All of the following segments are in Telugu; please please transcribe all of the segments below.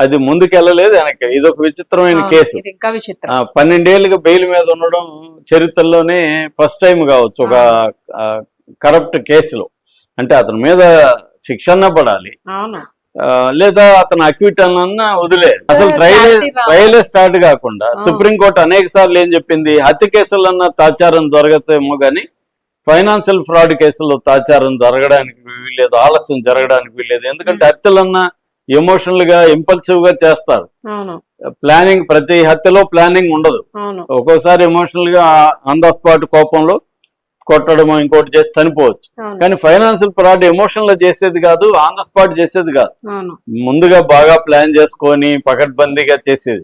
అది ముందుకెళ్ళలేదు వెనక్కి. ఇది ఒక విచిత్రమైన కేసు. 12 ఏళ్ళుగా బెయిల్ మీద ఉండడం చరిత్రలోనే ఫస్ట్ టైం కావచ్చు ఒక కరప్ట్ కేసులో. అంటే అతని మీద శిక్షణ పడాలి, లేదా అతను అక్యూట్ అన్న వదిలే. అసలు ట్రయలే స్టార్ట్ కాకుండా సుప్రీంకోర్టు అనేక సార్లు ఏం చెప్పింది, హత్య కేసులన్నా తాచారం జరగతేమో గానీ ఫైనాన్షియల్ ఫ్రాడ్ కేసుల్లో తాచారం జరగడానికి వీల్లేదు, ఆలస్యం జరగడానికి వీల్లేదు. ఎందుకంటే హత్యలన్నా ఎమోషనల్ గా ఇంపల్సివ్ గా చేస్తారు. ప్లానింగ్, ప్రతి హత్యలో ప్లానింగ్ ఉండదు. ఒక్కోసారి ఎమోషనల్ గా ఆన్ ద స్పాట్ కోపంలో కొట్టడమో ఇంకోటి చేసి చనిపోవచ్చు. కానీ ఫైనాన్షియల్ ఫ్రాడ్ ఎమోషనల్ గా చేసేది కాదు, ఆన్ ద స్పాట్ చేసేది కాదు, ముందుగా బాగా ప్లాన్ చేసుకొని పకడ్బందీగా చేసేది.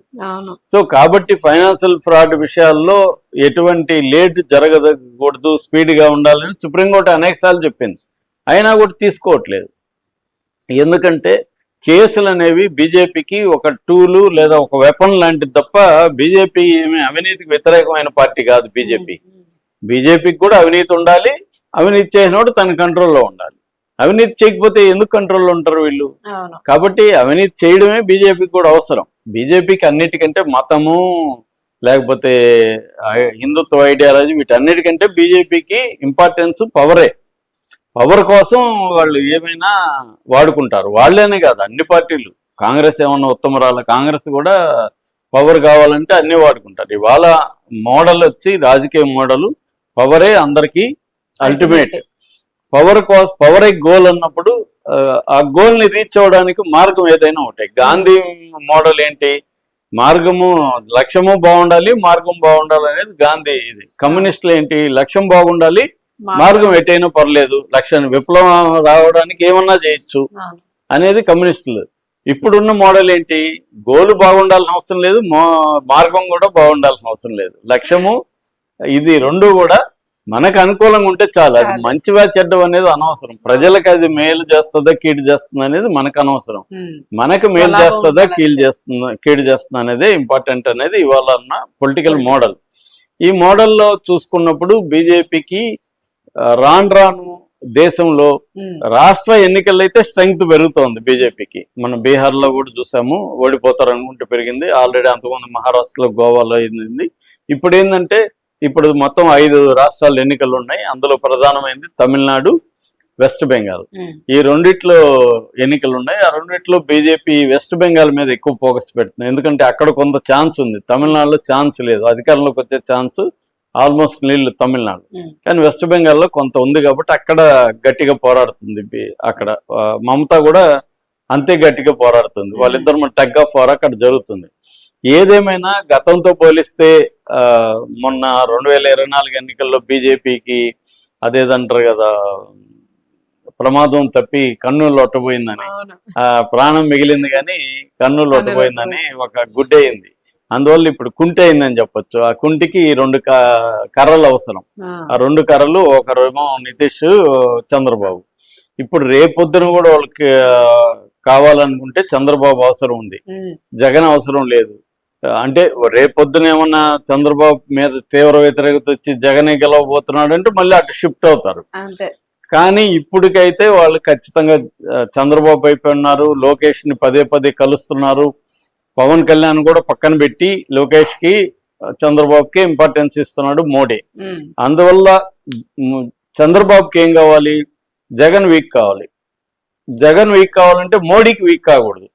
సో కాబట్టి ఫైనాన్షియల్ ఫ్రాడ్ విషయాల్లో ఎటువంటి లేట్ జరగకూడదు, స్పీడ్ గా ఉండాలని సుప్రీంకోర్టు అనేక సార్లు చెప్పింది. అయినా కూడా తీసుకోవట్లేదు. ఎందుకంటే కేసులు అనేవి బీజేపీకి ఒక టూలు లేదా ఒక వెపన్ లాంటిది తప్ప, బీజేపీ ఏమి అవినీతికి వ్యతిరేకమైన పార్టీ కాదు. బీజేపీకి కూడా అవినీతి ఉండాలి, అవినీతి చేసినోడు తన కంట్రోల్లో ఉండాలి. అవినీతి చేయకపోతే ఎందుకు కంట్రోల్లో ఉంటారు వీళ్ళు? కాబట్టి అవినీతి చేయడమే బీజేపీకి కూడా అవసరం. బీజేపీకి అన్నిటికంటే మతము లేకపోతే హిందుత్వ ఐడియాలజీ వీటన్నిటికంటే బీజేపీకి ఇంపార్టెన్స్ పవరే. పవర్ కోసం వాళ్ళు ఏమైనా వాడుకుంటారు. వాళ్ళేనే కాదు, అన్ని పార్టీలు. కాంగ్రెస్ ఏమన్నా ఉత్తమరాల, కాంగ్రెస్ కూడా పవర్ కావాలంటే అన్ని వాడుకుంటారు. ఇవాళ మోడల్ వచ్చి రాజకీయ మోడల్ పవరే అందరికీ అల్టిమేట్. పవరే గోల్ అన్నప్పుడు ఆ గోల్ ని రీచ్ అవ్వడానికి మార్గం ఏదైనా ఉంటాయి. గాంధీ మోడల్ ఏంటి? మార్గము, లక్ష్యము బాగుండాలి, మార్గం బాగుండాలి అనేది గాంధీ ఇది. కమ్యూనిస్టులు ఏంటి? లక్ష్యం బాగుండాలి, మార్గం ఎటైనా పర్లేదు, లక్ష్యాన్ని విప్లవం రావడానికి ఏమన్నా చేయొచ్చు అనేది కమ్యూనిస్టులు. ఇప్పుడున్న మోడల్ ఏంటి? గోలు బాగుండాల్సిన అవసరం లేదు, మార్గం కూడా బాగుండాల్సిన అవసరం లేదు. లక్ష్యము ఇది రెండు కూడా మనకు అనుకూలంగా ఉంటే చాలు. అది మంచివా చెడ్డం అనేది అనవసరం. ప్రజలకు అది మేలు చేస్తుందా కీడు చేస్తుంది అనేది మనకు అనవసరం. మనకు మేలు చేస్తుందా కీడు చేస్తుందా అనేది ఇంపార్టెంట్ అనేది ఇవాళ ఉన్న పొలిటికల్ మోడల్. ఈ మోడల్లో చూసుకున్నప్పుడు బీజేపీకి రాను దేశంలో రాష్ట్ర ఎన్నికల్లో అయితే స్ట్రెంగ్త్ పెరుగుతోంది బీజేపీకి. మనం బీహార్ లో కూడా చూసాము, ఓడిపోతారు అనుకుంటే పెరిగింది. ఆల్రెడీ అంతకుముందు మహారాష్ట్రలో, గోవాలో అయింది. ఇప్పుడు ఏంటంటే ఇప్పుడు మొత్తం 5 రాష్ట్రాలు ఎన్నికలు ఉన్నాయి. అందులో ప్రధానమైంది తమిళనాడు, వెస్ట్ బెంగాల్. ఈ రెండిట్లో ఎన్నికలు ఉన్నాయి. ఆ రెండిట్లో బీజేపీ వెస్ట్ బెంగాల్ మీద ఎక్కువ ఫోకస్ పెడుతుంది. ఎందుకంటే అక్కడ కొంత ఛాన్స్ ఉంది, తమిళనాడులో ఛాన్స్ లేదు. అధికారంలోకి వచ్చే ఛాన్స్ ఆల్మోస్ట్ నీళ్ళు తమిళనాడు, కానీ వెస్ట్ బెంగాల్లో కొంత ఉంది కాబట్టి అక్కడ గట్టిగా పోరాడుతుంది. అక్కడ మమతా కూడా అంతే గట్టిగా పోరాడుతుంది. వాళ్ళిద్దరు టగ్ ఆఫ్ వార్ అక్కడ జరుగుతుంది. ఏదేమైనా గతంతో పోలిస్తే మొన్న 2024 ఎన్నికల్లో బీజేపీకి అదేదంటారు కదా, ప్రమాదం తప్పి కన్నులు లొట్టబోయిందని, ప్రాణం మిగిలింది కానీ కన్నులు లొట్టబోయిందని ఒక గుడ్డయింది. అందువల్ల ఇప్పుడు కుంటి అయిందని చెప్పొచ్చు. ఆ కుంటికి 2 కర్రలు అవసరం. ఆ 2 కర్రలు, ఒకరేమో నితీష్, చంద్రబాబు. ఇప్పుడు రేపొద్దున కూడా వాళ్ళకి కావాలనుకుంటే చంద్రబాబు అవసరం ఉంది, జగన్ అవసరం లేదు. అంటే రేపొద్దున ఏమన్నా చంద్రబాబు మీద తీవ్ర వ్యతిరేకత వచ్చి జగనే గెలవబోతున్నాడు అంటే మళ్ళీ అటు షిఫ్ట్ అవుతారు. కానీ ఇప్పటికైతే వాళ్ళు ఖచ్చితంగా చంద్రబాబు అయిపోయి ఉన్నారు. లోకేష్ ని పదే కలుస్తున్నారు. పవన్ కళ్యాణ్ కూడా పక్కన పెట్టి లోకేష్ కి, చంద్రబాబుకి ఇంపార్టెన్స్ ఇస్తున్నాడు మోడీ. అందువల్ల చంద్రబాబుకి ఏం కావాలి? జగన్ వీక్ కావాలి. జగన్ వీక్ కావాలంటే మోడీకి వీక్ కాకూడదు.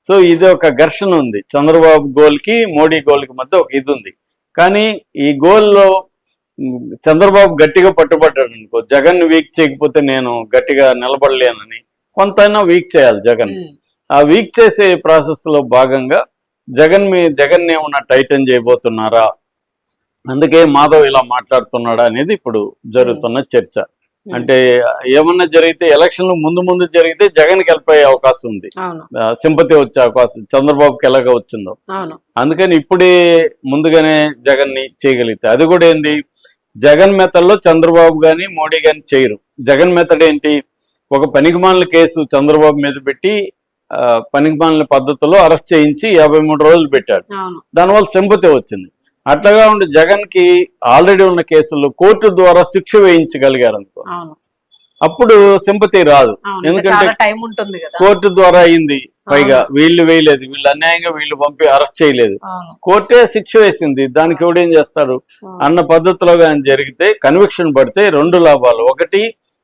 సో ఇది ఒక ఘర్షణ ఉంది చంద్రబాబు గోల్ కి, మోడీ గోల్ కి మధ్య ఒక ఇది ఉంది. కానీ ఈ గోల్లో చంద్రబాబు గట్టిగా పట్టుబడ్డాడు అనుకో, జగన్ వీక్ చేయకపోతే నేను గట్టిగా నిలబడలేనని కొంతైనా వీక్ చేయాలి జగన్. ఆ వీక్ చేసే ప్రాసెస్ లో భాగంగా జగన్ ఏమన్నా టైటన్ చేయబోతున్నారా, అందుకే మాధవ్ ఇలా మాట్లాడుతున్నాడా అనేది ఇప్పుడు జరుగుతున్న చర్చ. అంటే ఏమన్నా జరిగితే ఎలక్షన్లు ముందు జరిగితే జగన్కి వెళ్ళిపోయే అవకాశం ఉంది, సింపతి వచ్చే అవకాశం చంద్రబాబుకి ఎలాగ వచ్చిందో. అందుకని ఇప్పుడే ముందుగానే జగన్ ని చేయగలిగితే, అది కూడా ఏంది, జగన్ మెథడ్లో చంద్రబాబు గాని మోడీ గాని చేయరు. జగన్ మెథడ్ ఏంటి? ఒక పనికిమాలిన కేసు చంద్రబాబు మీద పెట్టి పనికిమాలిన పద్ధతిలో అరెస్ట్ చేయించి 53 రోజులు పెట్టాడు. దానివల్ల సింపతి వచ్చింది. అట్లాగా ఉండి జగన్ కి ఆల్రెడీ ఉన్న కేసుల్లో కోర్టు ద్వారా శిక్ష వేయించగలిగారు అనుకో, అప్పుడు సింపతి రాదు. ఎందుకంటే కోర్టు ద్వారా అయింది, పైగా వీళ్ళు వేయలేదు, వీళ్ళు అన్యాయంగా వీళ్ళు పంపి అరెస్ట్ చేయలేదు, కోర్టే శిక్ష వేసింది, దానికి ఎవడేం చేస్తాడు అన్న పద్ధతిలో కానీ జరిగితే కన్విక్షన్ పడితే రెండు లాభాలు. ఒకటి,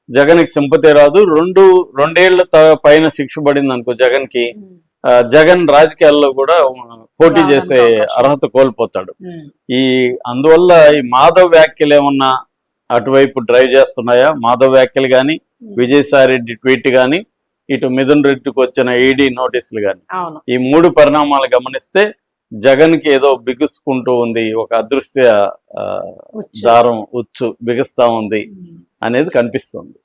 జగన్కి సింపతి రాదు. రెండేళ్ల పైన శిక్ష పడింది అనుకో జగన్ కి, జగన్ రాజకీయాల్లో కూడా పోటీ చేసే అర్హత కోల్పోతాడు. అందువల్ల ఈ మాధవ్ వ్యాఖ్యలు ఏమన్నా అటువైపు డ్రైవ్ చేస్తున్నాయా? మాధవ్ వ్యాఖ్యలు కానీ, విజయసాయి రెడ్డి ట్వీట్ కానీ, ఇటు మిథున్ రెడ్డికి వచ్చిన ఈడీ నోటీసులు కానీ, ఈ మూడు పరిణామాలు గమనిస్తే జగన్ కి ఏదో బిగుసుకుంటూ ఉంది, ఒక అదృశ్య దారం ఉచ్చు బిగుస్తా ఉంది అనేది కనిపిస్తుంది.